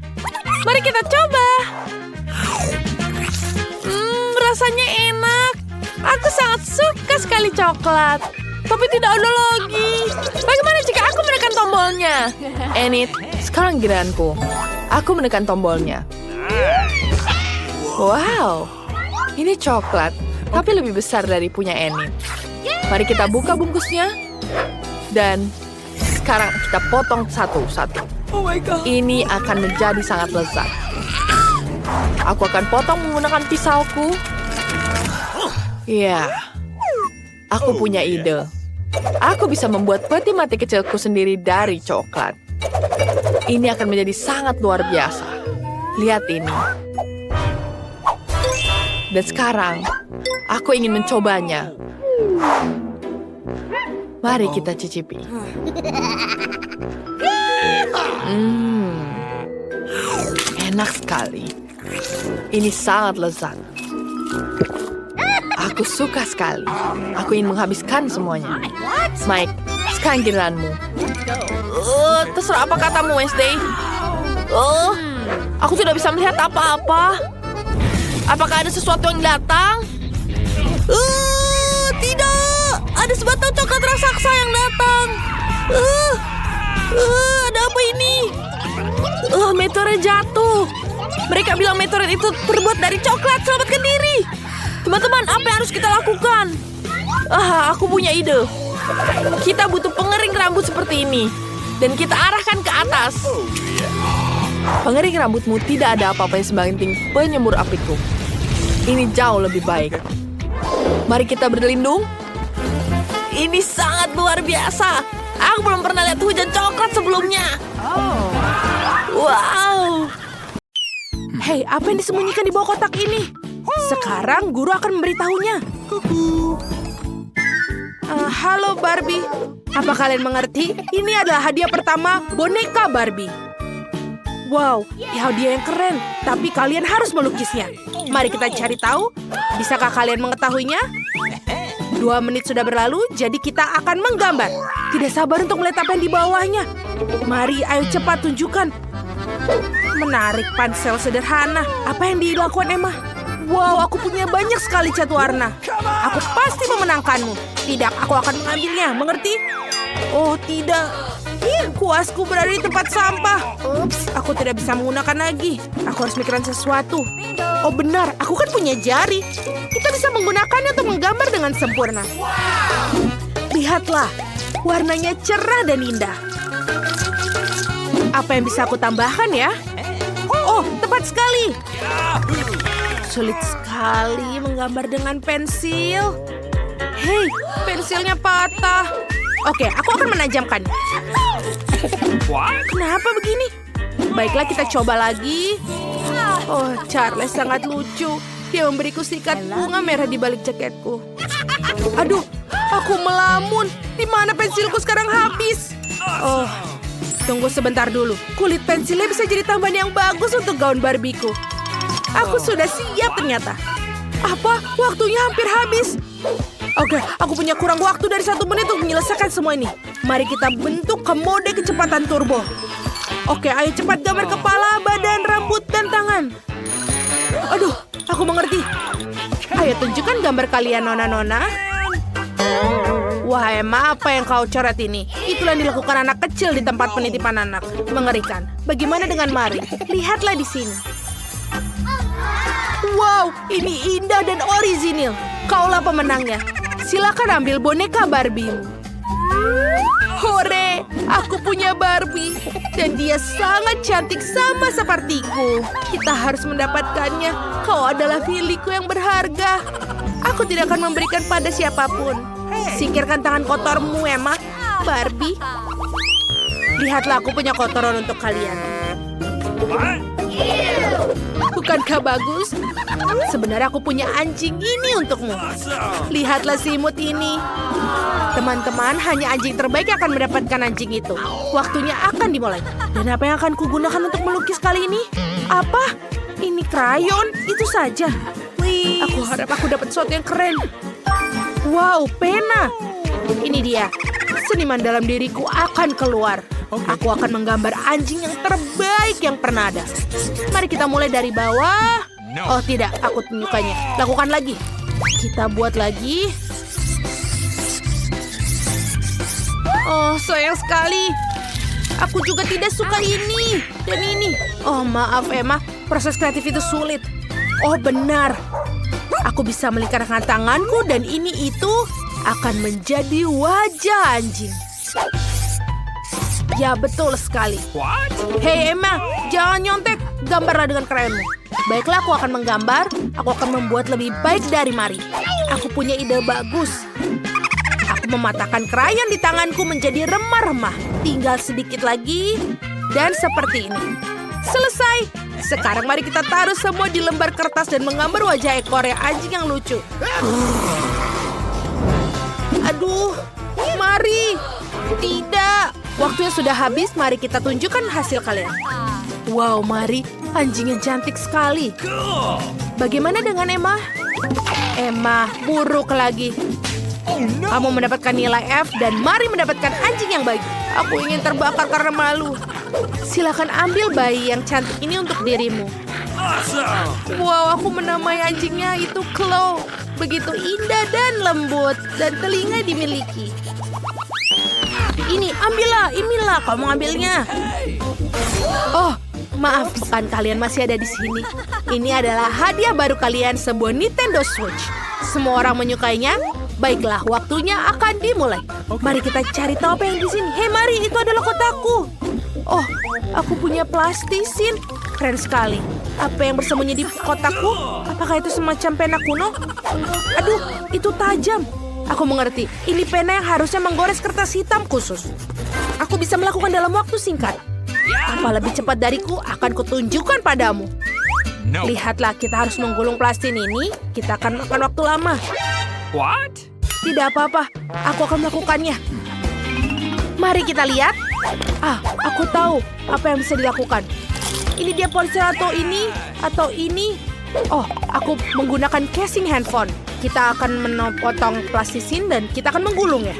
Mari kita coba. Rasanya enak. Aku sangat suka sekali coklat. Tapi tidak ada lagi. Bagaimana jika aku menekan tombolnya? Enid, sekarang giliranku. Aku menekan tombolnya. Wow, ini coklat, tapi lebih besar dari punya Enid. Mari kita buka bungkusnya. Dan sekarang kita potong satu-satu. Ini akan menjadi sangat lezat. Aku akan potong menggunakan pisauku. Ya, aku punya ide. Aku bisa membuat peti mati kecilku sendiri dari coklat. Ini akan menjadi sangat luar biasa. Lihat ini. Dan sekarang, aku ingin mencobanya. Mari kita cicipi. Enak sekali. Ini sangat lezat. Aku suka sekali. Aku ingin menghabiskan semuanya. Mike, sekarang giliranmu. Terserah apa katamu, Wednesday. Aku tidak bisa melihat apa-apa. Apakah ada sesuatu yang datang? Tidak. Ada sebatang coklat raksasa yang datang. Ada apa ini? Meteorit jatuh. Mereka bilang meteorit itu terbuat dari coklat. Selamatkan diri. Teman-teman, apa yang harus kita lakukan? Aku punya ide. Kita butuh pengering rambut seperti ini. Dan kita arahkan ke atas. Pengering rambutmu tidak ada apa-apa yang sebanting penyembur apiku. Ini jauh lebih baik. Mari kita berlindung. Ini sangat luar biasa. Aku belum pernah lihat hujan coklat sebelumnya. Wow. Hei, apa yang disembunyikan di bawah kotak ini? Sekarang guru akan memberitahunya. Halo Barbie. Apa kalian mengerti? Ini adalah hadiah pertama boneka Barbie. Wow, hadiah yang keren. Tapi kalian harus melukisnya. Mari kita cari tahu. Bisakah kalian mengetahuinya? 2 menit sudah berlalu, jadi kita akan menggambar. Tidak sabar untuk melihat apa yang di bawahnya. Mari, ayo cepat tunjukkan. Menarik pensel sederhana. Apa yang dilakukan Emma? Wow, aku punya banyak sekali cat warna. Aku pasti memenangkanmu. Tidak, aku akan mengambilnya, mengerti? Oh, tidak. Kuasku berada di tempat sampah. Ups, aku tidak bisa menggunakan lagi. Aku harus mikirin sesuatu. Oh benar, aku kan punya jari. Kita bisa menggunakannya untuk menggambar dengan sempurna. Lihatlah, warnanya cerah dan indah. Apa yang bisa aku tambahkan ya? Oh, tepat sekali. Sulit sekali menggambar dengan pensil. Hei, pensilnya patah. Oke, aku akan menajamkan. Kenapa begini? Baiklah, kita coba lagi. Oh, Charles sangat lucu. Dia memberiku sikat bunga merah di balik jaketku. Aduh, aku melamun. Di mana pensilku sekarang habis? Oh, tunggu sebentar dulu. Kulit pensilnya bisa jadi tambahan yang bagus untuk gaun Barbiku. Aku sudah siap ternyata. Apa? Waktunya hampir habis. Oke, aku punya kurang waktu dari 1 menit untuk menyelesaikan semua ini. Mari kita bentuk ke mode kecepatan turbo. Oke, ayo cepat gambar kepala, badan, rambut, dan tangan. Aduh, aku mengerti. Ayo tunjukkan gambar kalian, nona-nona. Wah, Emma, apa yang kau coret ini? Itulah yang dilakukan anak kecil di tempat penitipan anak. Mengerikan. Bagaimana dengan Mari? Lihatlah di sini. Wow, ini indah dan orisinil. Kaulah pemenangnya. Silakan ambil boneka Barbie-mu. Hore, aku punya Barbie. Dan dia sangat cantik sama sepertiku. Kita harus mendapatkannya. Kau adalah milikku yang berharga. Aku tidak akan memberikan pada siapapun. Singkirkan tangan kotormu, Emma. Barbie. Lihatlah, aku punya kotoran untuk kalian. Bukankah bagus? Sebenarnya aku punya anjing ini untukmu. Lihatlah si imut ini. Teman-teman, hanya anjing terbaik yang akan mendapatkan anjing itu. Waktunya akan dimulai. Dan apa yang akan kugunakan untuk melukis kali ini? Apa? Ini krayon? Itu saja. Aku harap aku dapat sesuatu yang keren. Wow, pena. Ini dia. Seniman dalam diriku akan keluar. Aku akan menggambar anjing yang terbaik yang pernah ada. Mari kita mulai dari bawah. Oh tidak, aku tunjukkannya. Lakukan lagi. Kita buat lagi. Oh, sayang sekali. Aku juga tidak suka ini dan ini. Oh, maaf Emma. Proses kreatif itu sulit. Oh, benar. Aku bisa melingkarkan tanganku dan ini itu akan menjadi wajah anjing. Ya, betul sekali. Hei Emma, jangan nyontek. Gambarlah dengan krayonmu. Baiklah, aku akan menggambar. Aku akan membuat lebih baik dari Mari. Aku punya ide bagus. Aku mematahkan krayon di tanganku menjadi remah-remah. Tinggal sedikit lagi. Dan seperti ini. Selesai. Sekarang mari kita taruh semua di lembar kertas dan menggambar wajah ekor anjing yang lucu. Aduh, Mari. Tidak. Waktunya sudah habis, mari kita tunjukkan hasil kalian. Wow, Mari, anjingnya cantik sekali. Bagaimana dengan Emma? Emma, buruk lagi. Kamu mendapatkan nilai F dan Mari mendapatkan anjing yang baik. Aku ingin terbakar karena malu. Silakan ambil bayi yang cantik ini untuk dirimu. Wow, aku menamai anjingnya itu Chloe. Begitu indah dan lembut dan telinga dimiliki. Ini, ambillah, inilah kamu ambilnya. Oh, maaf, bukan kalian masih ada di sini. Ini adalah hadiah baru kalian, sebuah Nintendo Switch. Semua orang menyukainya. Baiklah, waktunya akan dimulai. Mari kita cari tahu apa yang di sini. Hei, mari, itu adalah kotaku. Oh, aku punya plastisin. Keren sekali. Apa yang bersembunyi di kotaku? Apakah itu semacam pena kuno? Aduh, itu tajam. Aku mengerti. Ini pena yang harusnya menggores kertas hitam khusus. Aku bisa melakukan dalam waktu singkat. Apa lebih cepat dariku akan kutunjukkan padamu. Lihatlah, kita harus menggulung plastin ini. Kita akan makan waktu lama. What? Tidak apa-apa, aku akan melakukannya. Mari kita lihat. Aku tahu apa yang bisa dilakukan. Ini dia ponsel atau ini. Oh, aku menggunakan casing handphone. Kita akan memotong plastisin dan kita akan menggulungnya.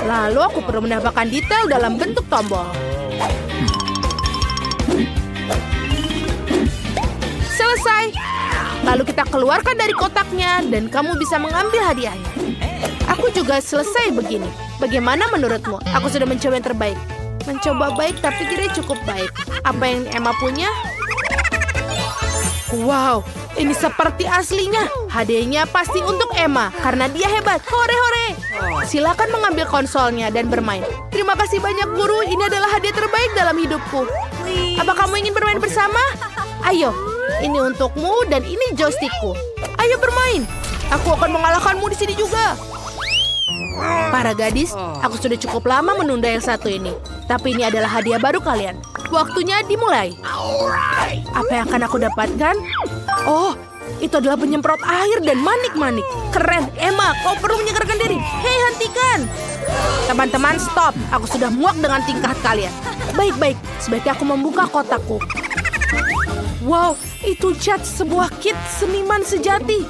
Lalu aku perlu menambahkan detail dalam bentuk tombol. Selesai. Lalu kita keluarkan dari kotaknya dan kamu bisa mengambil hadiahnya. Aku juga selesai begini. Bagaimana menurutmu? Aku sudah mencoba yang terbaik. Mencoba baik tapi tidak cukup baik. Apa yang Emma punya? Wow, ini seperti aslinya. Hadiahnya pasti untuk Emma karena dia hebat. Hore-hore. Silakan mengambil konsolnya dan bermain. Terima kasih banyak, guru. Ini adalah hadiah terbaik dalam hidupku. Apa kamu ingin bermain bersama? Ayo. Ini untukmu dan ini joystickku. Ayo bermain. Aku akan mengalahkanmu di sini juga. Para gadis, aku sudah cukup lama menunda yang satu ini. Tapi ini adalah hadiah baru kalian. Waktunya dimulai. Apa yang akan aku dapatkan? Oh, itu adalah penyemprot air dan manik-manik. Keren, Emma, kau perlu menyegarkan diri. Hei, hentikan. Teman-teman, stop. Aku sudah muak dengan tingkah kalian. Baik-baik, sebaiknya aku membuka kotakku. Wow, itu cat sebuah kit seniman sejati.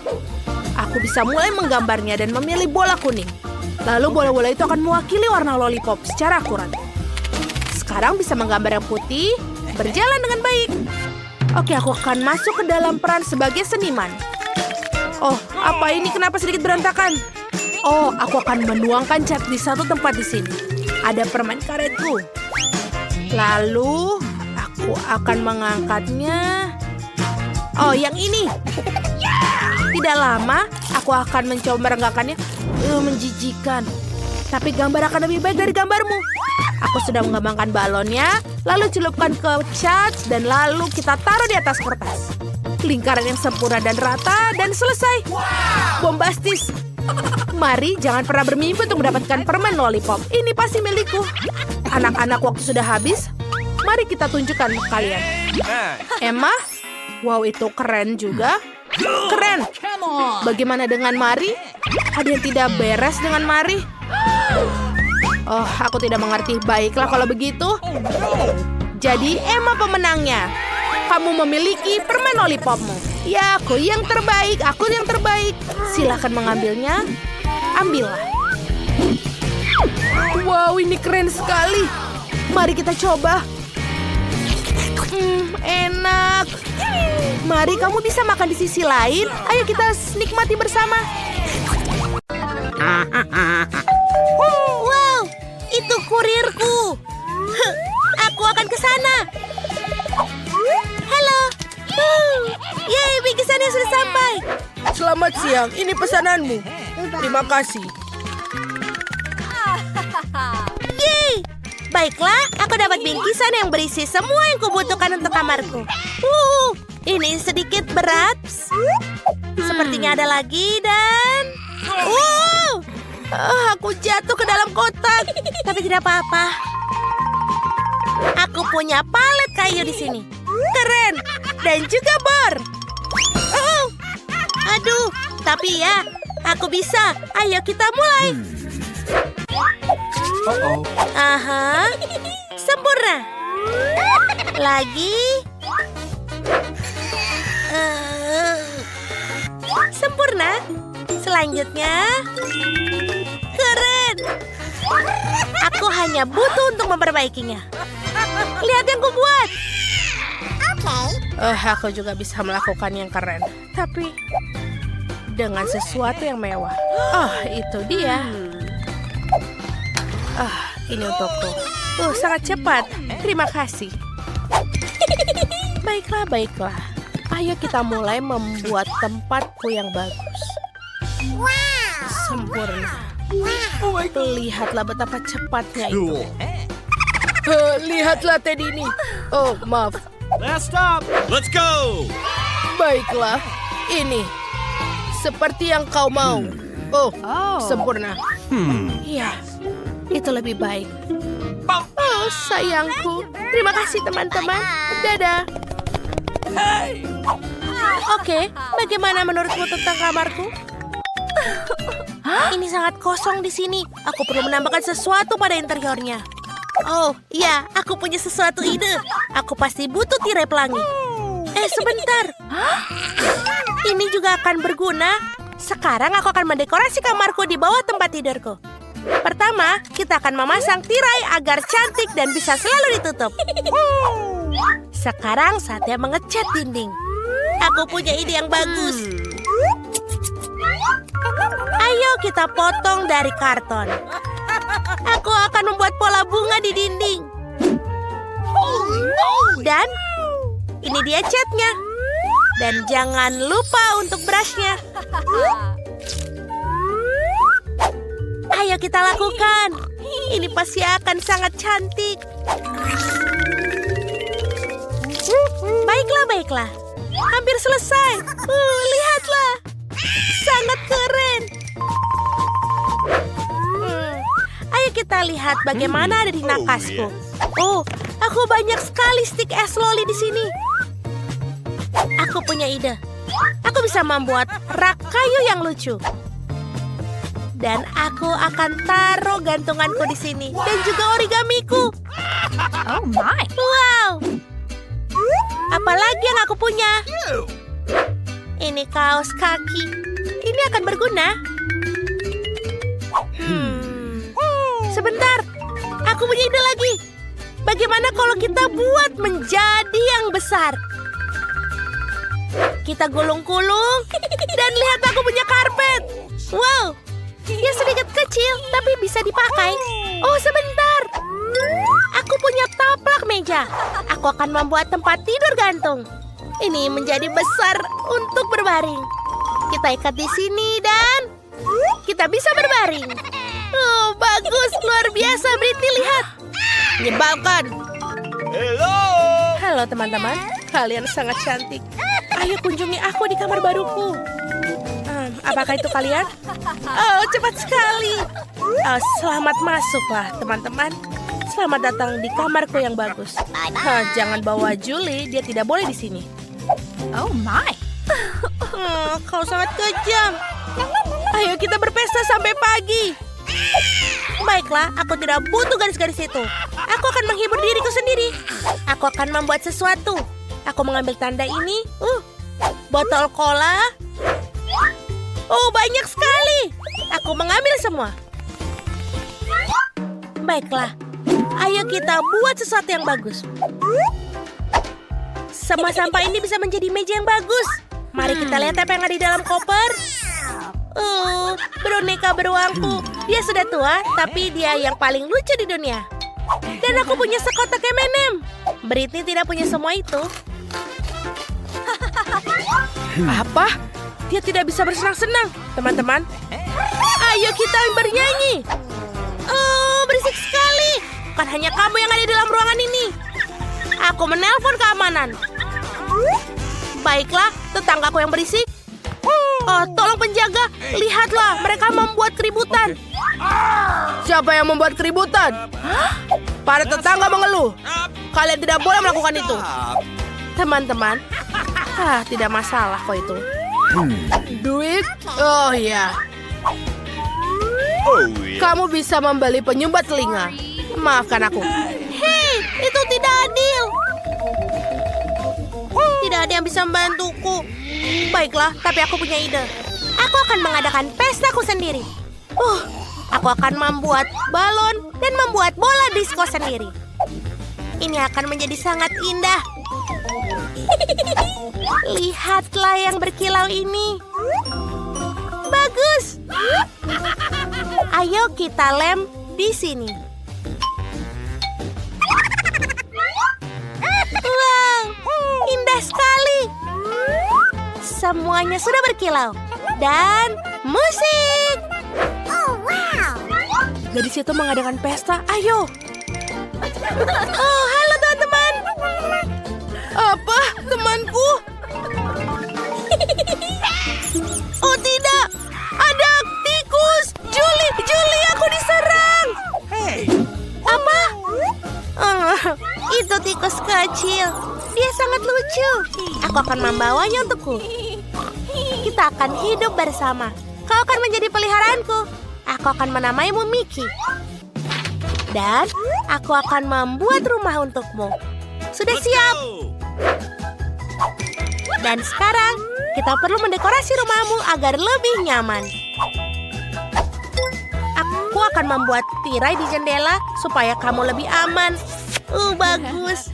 Aku bisa mulai menggambarnya dan memilih bola kuning. Lalu bola-bola itu akan mewakili warna lollipop secara akurat. Sekarang bisa menggambar yang putih, berjalan dengan baik. Oke, aku akan masuk ke dalam peran sebagai seniman. Oh, apa ini? Kenapa sedikit berantakan? Oh, aku akan menuangkan cat di satu tempat di sini. Ada permen karetku. Lalu aku akan mengangkatnya. Oh, yang ini. Tidak lama, aku akan mencoba merenggakannya. Menjijikan. Tapi gambar akan lebih baik dari gambarmu. Aku sudah mengembangkan balonnya, lalu celupkan ke cat, dan lalu kita taruh di atas kertas. Lingkaran yang sempurna dan rata, dan selesai. Bombastis. Mari, jangan pernah bermimpi untuk mendapatkan permen lollipop. Ini pasti milikku. Anak-anak, waktu sudah habis. Mari kita tunjukkan ke kalian. Emma? Wow, itu keren juga. Keren. Bagaimana dengan Mari? Ada yang tidak beres dengan Mari? Oh, aku tidak mengerti. Baiklah kalau begitu. Jadi Emma pemenangnya. Kamu memiliki permen lollipopmu. Ya, aku yang terbaik. Aku yang terbaik. Silakan mengambilnya. Ambillah. Wow, ini keren sekali. Mari kita coba. Enak. Mari, kamu bisa makan di sisi lain. Ayo kita nikmati bersama. Wow, itu kurirku. Aku akan ke sana. Halo. Yeay, bingkisannya sudah sampai. Selamat siang, ini pesananmu. Terima kasih. Yeay. Baiklah, aku dapat bingkisan yang berisi semua yang kubutuhkan untuk kamarku. Ini sedikit berat. Sepertinya ada lagi dan... aku jatuh ke dalam kotak. Tapi tidak apa-apa. Aku punya palet kayu di sini. Keren. Dan juga bor. Aduh, tapi ya, aku bisa. Ayo kita mulai. Aha, sempurna. Lagi. Selanjutnya, keren. Aku hanya butuh untuk memperbaikinya. Lihat yang kubuat. Aku juga bisa melakukan yang keren, tapi dengan sesuatu yang mewah. Oh, itu dia. Ini untukku. Sangat cepat. Terima kasih. Baiklah. Ayo kita mulai membuat tempatku yang bagus. Sempurna. Lihatlah betapa cepatnya itu. Lihatlah Teddy ini. Oh, maaf. Last stop. Let's go. Baiklah, ini seperti yang kau mau. Oh, sempurna. Iya, itu lebih baik. Oh, sayangku. Terima kasih teman-teman. Dadah. Oke, bagaimana menurutmu tentang kamarku? Ini sangat kosong di sini. Aku perlu menambahkan sesuatu pada interiornya. Oh, iya, aku punya sesuatu ide. Aku pasti butuh tirai pelangi. Sebentar. Ini juga akan berguna. Sekarang aku akan mendekorasi kamarku di bawah tempat tidurku. Pertama, kita akan memasang tirai agar cantik dan bisa selalu ditutup. Sekarang saatnya mengecat dinding. Aku punya ide yang bagus. Ayo kita potong dari karton. Aku akan membuat pola bunga di dinding. Dan ini dia catnya. Dan jangan lupa untuk brushnya. Ayo kita lakukan. Ini pasti akan sangat cantik. Baiklah. Hampir selesai. Lihatlah. Sangat keren. Ayo kita lihat bagaimana ada di nakasku. Oh, aku banyak sekali stik es loli di sini. Aku punya ide. Aku bisa membuat rak kayu yang lucu. Dan aku akan taruh gantunganku di sini dan juga origamiku. Oh my. Wow. Apalagi yang aku punya? Ini kaos kaki. Ini akan berguna. Sebentar, aku punya ide lagi. Bagaimana kalau kita buat menjadi yang besar? Kita gulung-gulung dan lihat aku punya karpet. Wow, dia sedikit kecil tapi bisa dipakai. Oh, sebentar. Aku punya taplak meja. Aku akan membuat tempat tidur gantung. Ini menjadi besar untuk berbaring. Kita ikat di sini dan kita bisa berbaring. Oh, bagus. Luar biasa, Britney. Lihat. Menyebalkan. Halo teman-teman, kalian sangat cantik. Ayo kunjungi aku di kamar baruku. Apakah itu kalian? Oh, cepat sekali. Selamat masuklah teman-teman. Selamat datang di kamarku yang bagus. Jangan bawa Julie, dia tidak boleh di sini. Oh my. Kau sangat kejam. Ayo kita berpesta sampai pagi. Baiklah, aku tidak butuh garis-garis itu. Aku akan menghibur diriku sendiri. Aku akan membuat sesuatu. Aku mengambil tanda ini. Botol cola. Oh, banyak sekali. Aku mengambil semua. Baiklah, ayo kita buat sesuatu yang bagus. Semua sampah ini bisa menjadi meja yang bagus. Mari kita lihat apa yang ada di dalam koper. Boneka beruangku. Dia sudah tua, tapi dia yang paling lucu di dunia. Dan aku punya sekotak M&M. Britney tidak punya semua itu. Apa? Dia tidak bisa bersenang-senang, teman-teman. Ayo kita bernyanyi. Oh, berisik sekali. Bukan hanya kamu yang ada di dalam ruangan ini. Aku menelpon keamanan. Baiklah, tetanggaku yang berisik. Oh, tolong penjaga. Lihatlah, mereka membuat keributan. Siapa yang membuat keributan? Para tetangga mengeluh. Kalian tidak boleh melakukan itu. Teman-teman, tidak masalah kok itu. Duit? Oh ya. Kamu bisa membeli penyumbat telinga. Maafkan aku. Hei, itu tidak adil. Tidak ada yang bisa membantuku. Baiklah, tapi aku punya ide. Aku akan mengadakan pestaku sendiri. Aku akan membuat balon dan membuat bola disko sendiri. Ini akan menjadi sangat indah. Lihatlah yang berkilau ini. Bagus. Ayo kita lem di sini. Wow, indah sekali. Semuanya sudah berkilau. Dan musik. Gadis itu mengadakan pesta. Ayo. Oh, halo teman-teman. Apa? Temanku? Oh tidak, ada tikus. Julie, aku diserang. Apa? Itu tikus kecil. Dia sangat lucu. Aku akan membawanya untukku. Kita akan hidup bersama. Kau akan menjadi peliharaanku. Aku akan menamaimu Mickey. Dan aku akan membuat rumah untukmu. Sudah siap? Dan sekarang kita perlu mendekorasi rumahmu agar lebih nyaman. Aku akan membuat tirai di jendela supaya kamu lebih aman. Bagus.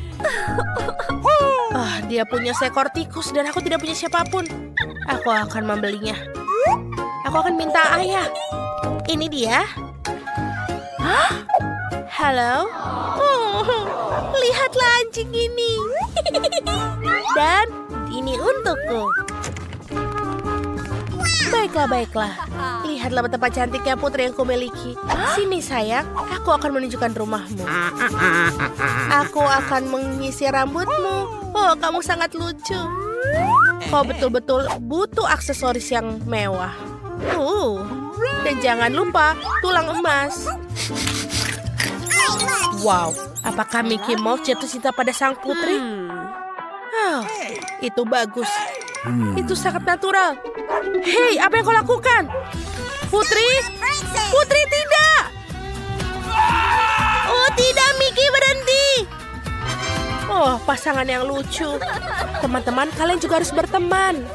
Dia punya seekor tikus dan aku tidak punya siapapun. Aku akan membelinya. Aku akan minta ayah. Ini dia. Halo? Lihatlah anjing ini. Dan ini untukku. Baiklah. Lihatlah betapa cantiknya putri yang kumiliki. Sini sayang, aku akan menunjukkan rumahmu. Aku akan menyisir rambutmu. Oh, kamu sangat lucu. Kau betul-betul butuh aksesoris yang mewah. Dan jangan lupa tulang emas. Wow, apakah Mickey Mouse jatuh cinta pada sang putri? Itu bagus. Itu sangat natural. Hei, apa yang kau lakukan? Putri? Putri, tidak! Oh tidak, Mickey, berhenti. Oh, pasangan yang lucu. Teman-teman, kalian juga harus berteman.